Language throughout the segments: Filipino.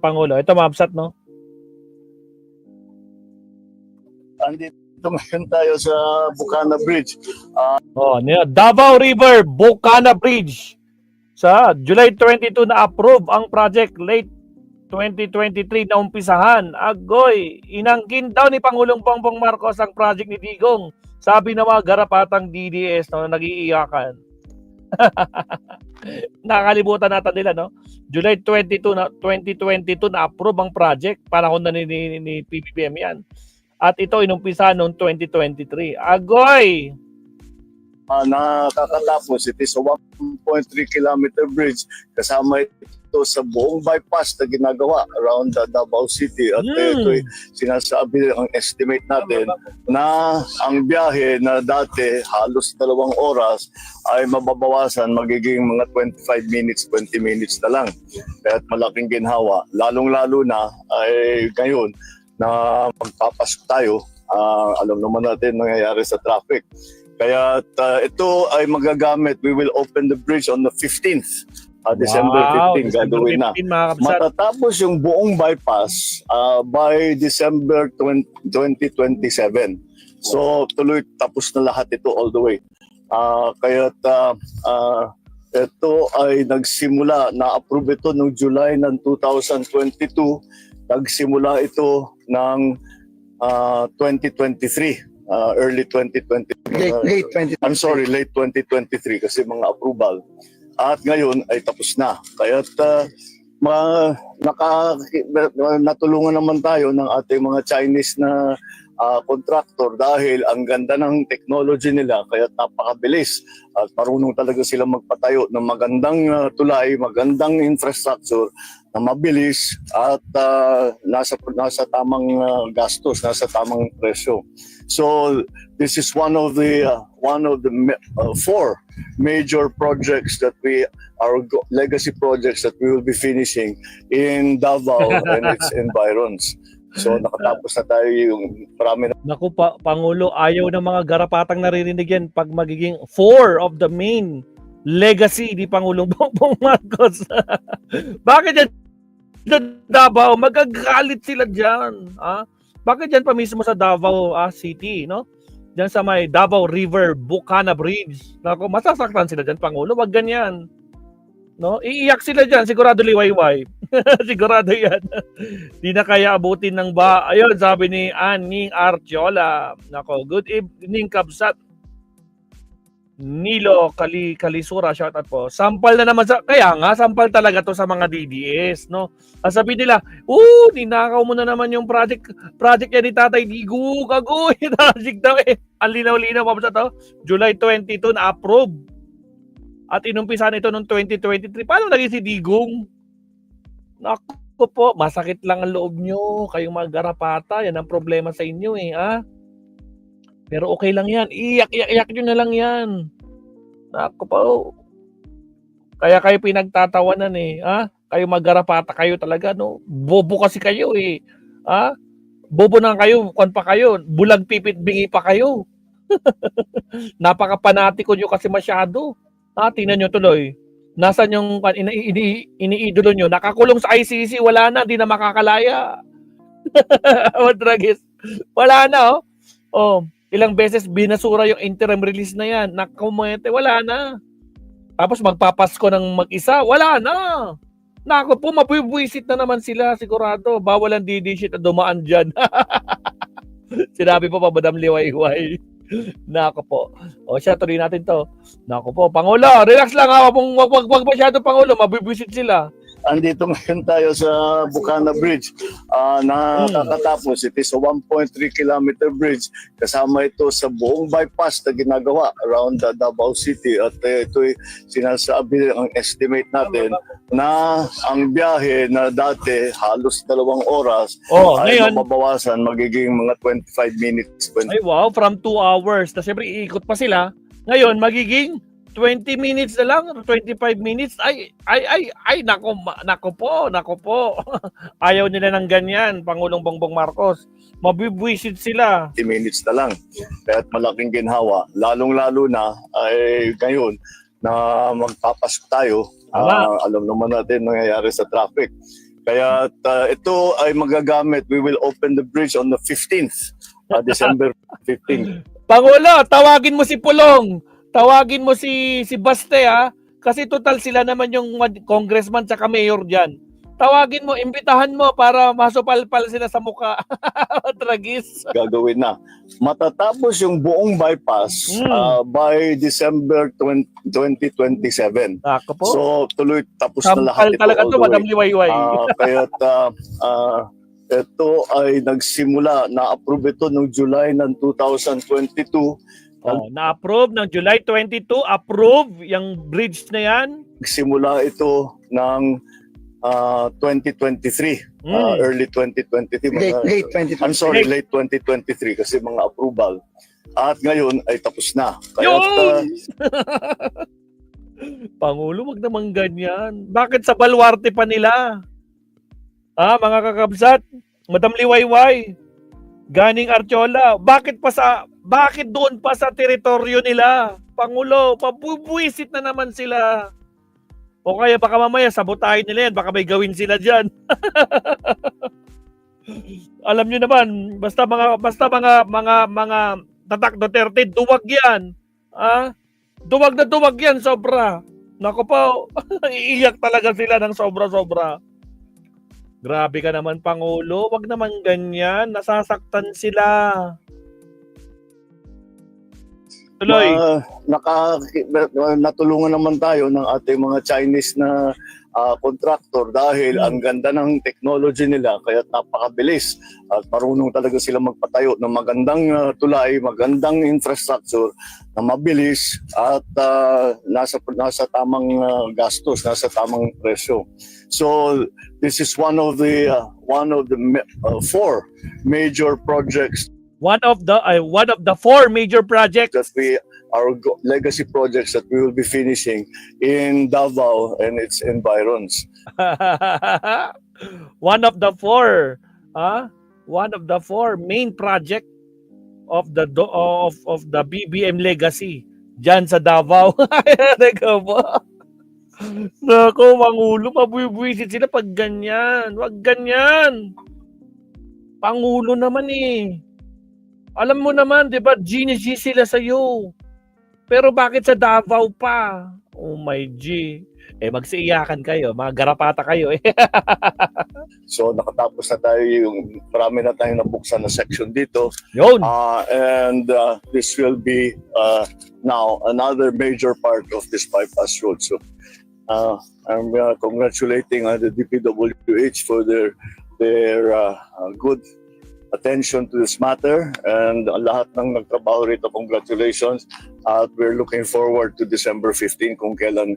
Pangulo. Ito, Mabsat, no? Andito ngayon tayo sa Bukana Bridge. Davao River, Bukana Bridge. Sa July 22 na approve ang project, late 2023 na umpisahan. Agoy, inangkin daw ni Pangulong Bongbong Marcos ang project ni Digong. Sabi ng mga garapatang DDS, no, nag-iiyakan. Nakakalimutan natin nila, no? July 22 na 2022 na approve ang project, panahon na ni PBBM yan. At ito inumpisa noong 2023. Agoy! Nakakatapos, it is a 1.3 kilometer bridge. Kasama ito sa buong bypass na ginagawa around Davao City. At ito sinasabi, ang estimate natin na ang biyahe na dati halos 2 oras ay mababawasan, magiging mga 25 minutes, 20 minutes na lang. Kaya malaking ginhawa. Lalong-lalo na ay ngayon na magpapasok tayo, alam naman natin nangyayari sa traffic. Kaya ito ay magagamit. We will open the bridge on the 15th. December 15, gagawin na. Matatapos yung buong bypass by December 2027. So tuloy tapos na lahat ito all the way. Kaya ito ay nagsimula, na-approve ito noong July ng 2022. Nagsimula ito ng 2023. Early 2023. I'm sorry, late 2023 kasi mga approval. At ngayon ay tapos na. Kaya natulungan naman tayo ng ating mga Chinese na contractor dahil ang ganda ng technology nila kaya napakabilis at marunong talaga sila magpatayo ng magandang tulay, magandang infrastructure na mabilis at nasa tamang gastos, nasa tamang presyo. So this is one of the 4 major projects that our legacy projects that we will be finishing in Davao and its environs. So nakatapos na tayo yung marami na. Naku, Pangulo, ayaw ng mga garapatang naririnig yan pag magiging 4 of the main legacy ni Pangulong Bongbong Marcos. Bakit yan sa Davao? Magagalit sila dyan. Bakit dyan pa mismo sa Davao City, no? Dyan sa may Davao River, Bukana Bridge. Naku, masasaktan sila dyan, Pangulo. Wag ganyan. No? Iiyak sila dyan. Sigurado liwayway. Sigurado yan. Di na kaya abutin ng ba. Ayun, sabi ni Aning Archiola. Nako, good evening, Kabsat. Nilo Kalisura, shout out po. Sampal na naman kaya nga sampal talaga to sa mga DDS, no? Sabi nila, ninakaw mo na naman yung project yan ni Tatay Digong. Agoy, project daw eh. Ang linaw-linaw pa sa to. July 22 na approve. At inumpisahan ito noong 2023. Paano naging si Digong? Naku po, masakit lang ang loob nyo. Kayong mga garapata, yan ang problema sa inyo eh, Pero okay lang yan. Iyak nyo na lang yan. Naku po. Kaya kayo pinagtatawanan eh. Kayo maggarapata kayo talaga, no? Bobo kasi kayo eh. Bobo na kayo. Kung pa kayo. Bulag pipit bingi pa kayo. Napaka-panatiko nyo kasi masyado. Tingnan nyo tuloy. Nasaan yung iniidolo nyo? Nakakulong sa ICC. Wala na. Di na makakalaya. Wala na, ilang beses binasura yung interim release na yan. Nakumete, wala na. Tapos magpapasko ng mag-isa, wala na. Naku po, mabibwisit na naman sila, sigurado. Bawal ang DD shit na dumaan dyan. Sinabi po pa, Madam Liwayway. Naku po. Siya, tuloy natin to. Naku po, Pangulo, relax lang ha. Wag masyado, Pangulo, mabibwisit sila. Andito ngayon tayo sa Bukana Bridge. Nakakatapos, it is a 1.3 kilometer bridge. Kasama ito sa buong bypass na ginagawa around Davao City. At ito sinasabi, ang estimate natin na ang biyahe na dati halos 2 oras ay ngayon mababawasan, magiging mga 25 minutes. Ay wow, from 2 hours. Na siyempre iikot pa sila. Ngayon, magiging 20 minutes na lang, 25 minutes. Ay, nako po. Ayaw nila ng ganyan, Pangulong Bongbong Marcos. Mabibwisit sila. 20 minutes na lang. Kaya malaking ginhawa. Lalong-lalo na ay ngayon na magpapasok tayo. Alam naman natin nangyayari sa traffic. Kaya ito ay magagamit. We will open the bridge on the 15th, December 15th. Pangulo, tawagin mo si Pulong. Tawagin mo si Baste, ha? Kasi total sila naman yung congressman tsaka mayor diyan. Tawagin mo, imbitahan mo para masupalpal sila sa mukha. Tragis. Gagawin na. Matatapos yung buong bypass by December 2027. Ako po. So tuloy tapos na lahat Sampal ito. talaga all to, the way. Madam Liwayway. Kaya ito ay nagsimula, na-approve ito noong July ng 2022. Na-approve ng July 22, approve yung bridge na yan. Nagsimula ito ng 2023, early 2023. Late 2023. I'm sorry, late 2023 kasi mga approval. At ngayon ay tapos na. Kaya Yun! Pangulo, wag naman ganyan. Bakit sa balwarte pa nila? Mga kakabsat, Madam Liwayway, Ganing Archola, bakit doon pa sa teritoryo nila? Pangulo, pabubuisit na naman sila. O kaya baka mamaya sabotahin nila yan, baka may gawin sila diyan. Alam niyo naman, basta mga Tatak Duterte, duwag yan. Duwag na duwag yan, sobra. Nako po, iiyak talaga sila ng sobra-sobra. Grabe ka naman, Pangulo. Wag naman ganyan. Nasasaktan sila. Tuloy. Natulungan naman tayo ng ating mga Chinese na contractor dahil ang ganda ng technology nila kaya napakabilis at marunong talaga sila magpatayo ng magandang tulay, magandang infrastructure na mabilis at nasa tamang gastos, nasa tamang presyo. So this is one of the four major projects One of the four major projects that our legacy projects that we will be finishing in Davao and its environs. one of the four main project of the BBM legacy diyan sa Davao. Nako, Pangulo, mabubuisit sila pag ganyan. Wag ganyan. Pangulo naman eh. Alam mo naman, di ba, G sila sa'yo. Pero bakit sa Davao pa? Oh my G. Magsiiyakan kayo, mga garapata kayo eh. So nakatapos na tayo marami na tayong nabuksan na section dito. Yun. And this will be now another major part of this bypass road. So I'm congratulating the DPWH for their good attention to this matter, and lahat ng nagtrabaho rito, congratulations, at we're looking forward to December 15 kung kailan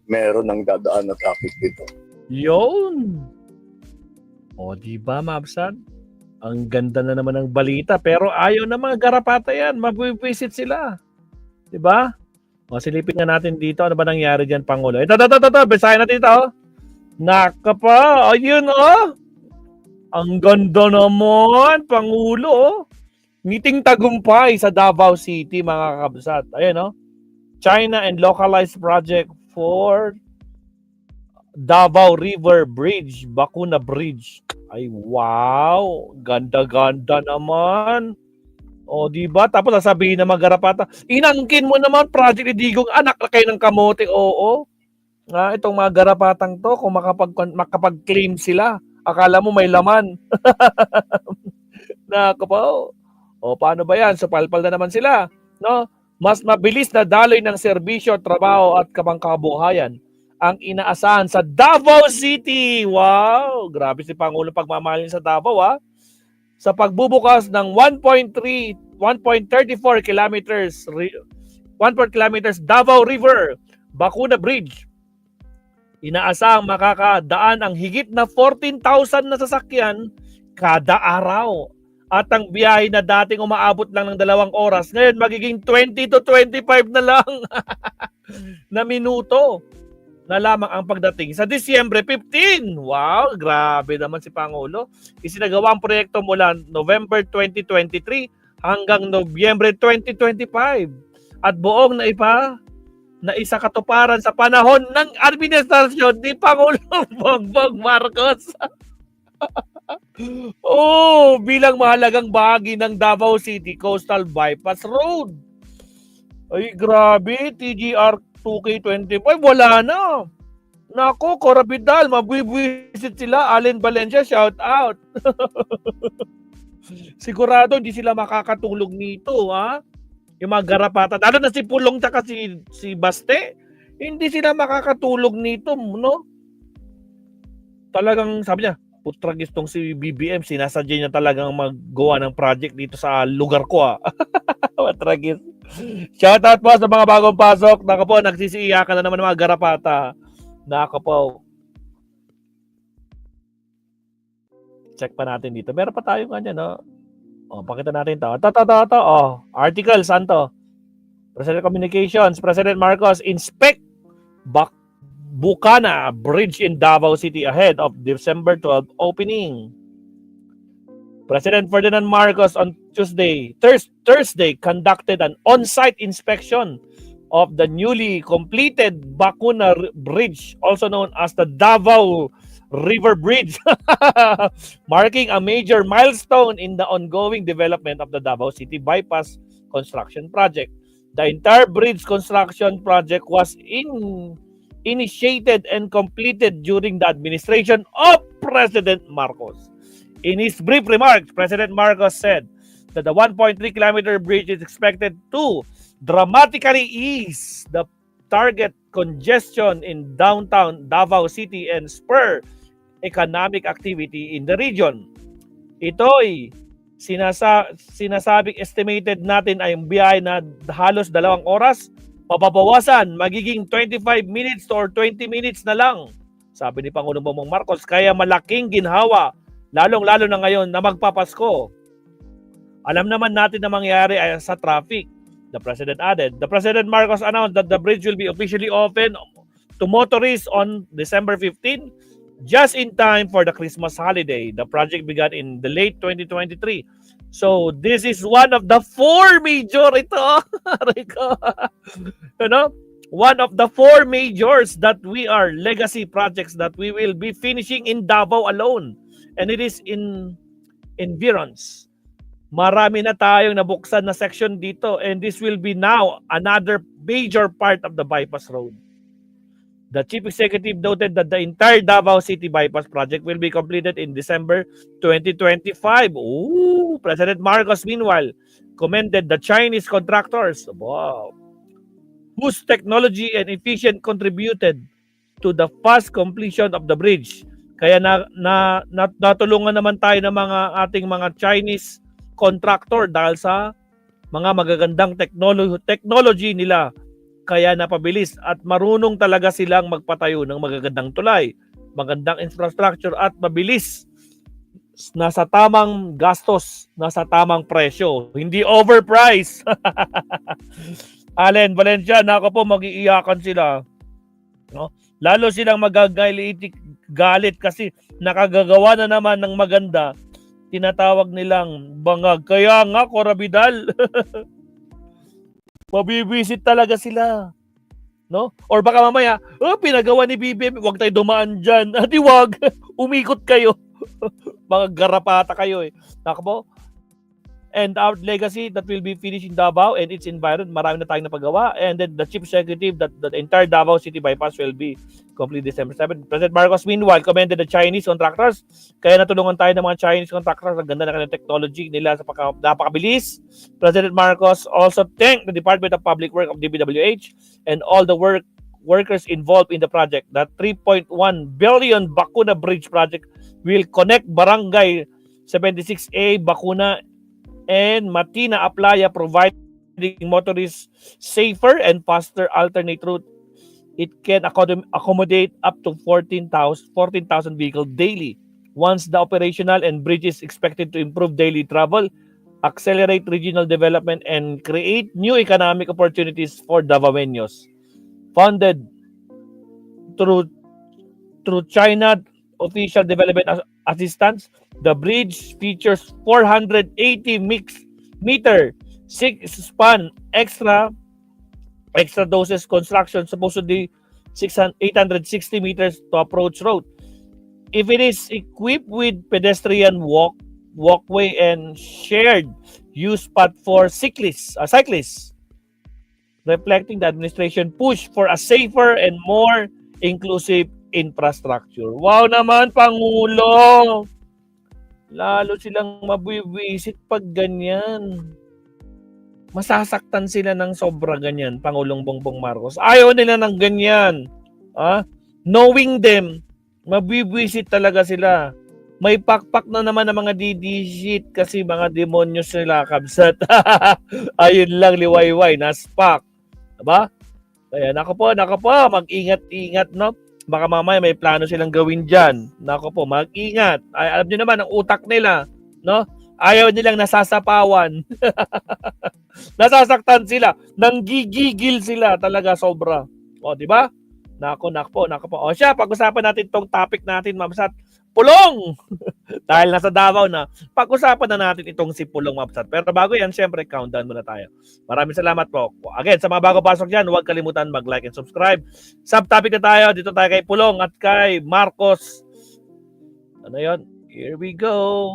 meron ng dadaan na traffic dito. Yun. O, di ba, Mabsan? Ang ganda na naman ng balita, pero ayaw na mga garapata yan, mabibisit sila. Di ba? O, silipin nga natin dito, ano ba nangyari dyan, Pangulo? Ito, basahin natin ito. Naka pa, ayun Ang ganda naman, Pangulo. Meeting tagumpay sa Davao City, mga kakabsat. Ayan, China and localized project for Davao River Bridge, Bakuna Bridge. Ay, wow. Ganda-ganda naman. O, di ba? Tapos sasabihin ng mga garapata, inangkin mo naman, Project ni Digong, anak na kayo ng kamote. Oo. Itong mga garapatang to, kung makapag-claim sila, akala mo may laman. Nako po. O paano ba yan? So palpal na naman sila. No? Mas mabilis na daloy ng serbisyo, trabaho at kabuhayan ang inaasahan sa Davao City. Wow! Grabe si Pangulo pagmamahalin sa Davao Sa pagbubukas ng 1.34 kilometers 1.4 kilometers Davao River, Bakuna Bridge. Inaasahang makakadaan ang higit na 14,000 na sasakyan kada araw. At ang biyahe na dating umaabot lang ng 2 oras, ngayon magiging 20 to 25 na lang na minuto na lamang ang pagdating sa Disyembre 15. Wow, grabe naman si Pangulo. Isinagawa ang proyekto mula November 2023 hanggang Nobyembre 2025. At buong na isa katuparan sa panahon ng administrasyon ni Pangulong Bongbong Marcos. Bilang mahalagang bahagi ng Davao City Coastal Bypass Road. Ay, grabe, TGR 2K25, wala na. Nako, Cora Vidal, mabibwisit sila. Allen Valencia, shout out. Sigurado hindi sila makakatulog nito, ha? Yung mga garapata, lalo na si Pulong tsaka si Baste, hindi sila makakatulog nito, no? Talagang, sabi niya, putragis tong si BBM, sinasadya niya talagang maggawa ng project dito sa lugar ko, ha? Putragis. Shout out po sa mga bagong pasok. Nako po, nagsisiiyakan na naman ng mga garapata. Nako po. Check pa natin dito. Meron pa tayong ganyan, no? Pakita natin ito. Ito. Article, saan to? President Communications, President Marcos inspect Bukana Bridge in Davao City ahead of December 12 opening. President Ferdinand Marcos on Thursday conducted an on-site inspection of the newly completed Bacuna Bridge, also known as the Davao River Bridge, marking a major milestone in the ongoing development of the Davao City Bypass construction project. The entire bridge construction project was initiated and completed during the administration of President Marcos. In his brief remarks, President Marcos said that the 1.3-kilometer bridge is expected to dramatically ease the target congestion in downtown Davao City and spur economic activity in the region. Ito'y sinasabing estimated natin ay biyahe na halos 2 oras, papabawasan, magiging 25 minutes or 20 minutes na lang, sabi ni Pangulong Bongbong Marcos. Kaya malaking ginhawa, lalong-lalo na ngayon na magpapasko. Alam naman natin na mangyayari ay sa traffic, the President added. The President Marcos announced that the bridge will be officially open to motorists on December 15, just in time for the Christmas holiday. The project began in the late 2023. So this is one of the 4 major one of the 4 majors that we are legacy projects that we will be finishing in Davao alone. And it is in environs. Marami na tayong nabuksan na section dito, and this will be now another major part of the bypass road. The chief executive noted that the entire Davao City bypass project will be completed in December 2025. President Marcos, meanwhile, commended the Chinese contractors, whose technology and efficient contributed to the fast completion of the bridge. Kaya natulungan naman tayo ng ating mga Chinese contractor dahil sa mga magagandang technology nila. Kaya napabilis at marunong talaga silang magpatayo ng magagandang tulay, magandang infrastructure at mabilis, nasa tamang gastos, nasa tamang presyo, hindi overpriced. Allen Valencia, nako po, mag-iiyakan sila. No? Lalo silang galit kasi nakagagawa na naman ng maganda, tinatawag nilang bangag. Kaya nga, Cora Vidal, mabibisit talaga sila. No? Or baka mamaya, pinagawa ni BBM, huwag tayo dumaan dyan. Di wag, umikot kayo. Mga garapata kayo eh. Nako po. And our legacy that will be finished in Davao and its environment, marami na tayong napagawa. And then the chief executive that the entire Davao City bypass will be complete December 7. President Marcos, meanwhile, commended the Chinese contractors. Kaya natulungan tayo ng mga Chinese contractors. Ang ganda na kanilang technology nila sa napakabilis. President Marcos also thanked the Department of Public Works of DPWH and all the workers involved in the project. The 3.1 billion Bacuna Bridge project will connect Barangay 76A, Bacuna, and Matina Aplaya, providing motorists safer and faster alternate route. It can accommodate up to 14,000 vehicles daily. Once the operational, and bridge is expected to improve daily travel, accelerate regional development, and create new economic opportunities for Davaoenos. Funded through China official development assistance, the bridge features 480 meter 6-span extra Extra doses construction supposedly 860 meters to approach road. If it is equipped with pedestrian walkway and shared use spot for cyclists, reflecting the administration push for a safer and more inclusive infrastructure. Wow naman, Pangulo! Lalo silang mabibisit pag ganyan. Masasaktan sila ng sobra ganyan, Pangulong Bongbong Marcos. Ayaw nila ng ganyan. Knowing them, mabibwisit talaga sila. May pakpak na naman ng mga DD kasi mga demonyo sila kabsat. Ayun lang, liwayway, naspak. Diba? Kaya nako po, mag-ingat-ingat, no? Baka mamaya may plano silang gawin dyan. Nako po, mag-ingat. Ay, alam nyo naman, ang utak nila, no? Ayaw nilang nasasapawan. Nasasaktan sila. Nanggigigil sila talaga sobra. O, di ba? Nako po. O siya, pag-usapan natin tong topic natin, Mabsat. Pulong! Dahil nasa Davao na, pag-usapan na natin itong si Pulong, Mabsat. Pero bago yan, syempre, countdown muna tayo. Maraming salamat po. Again, sa mga bago pasok dyan, huwag kalimutan mag-like and subscribe. Subtopic na tayo. Dito tayo kay Pulong at kay Marcos. Ano yon? Here we go.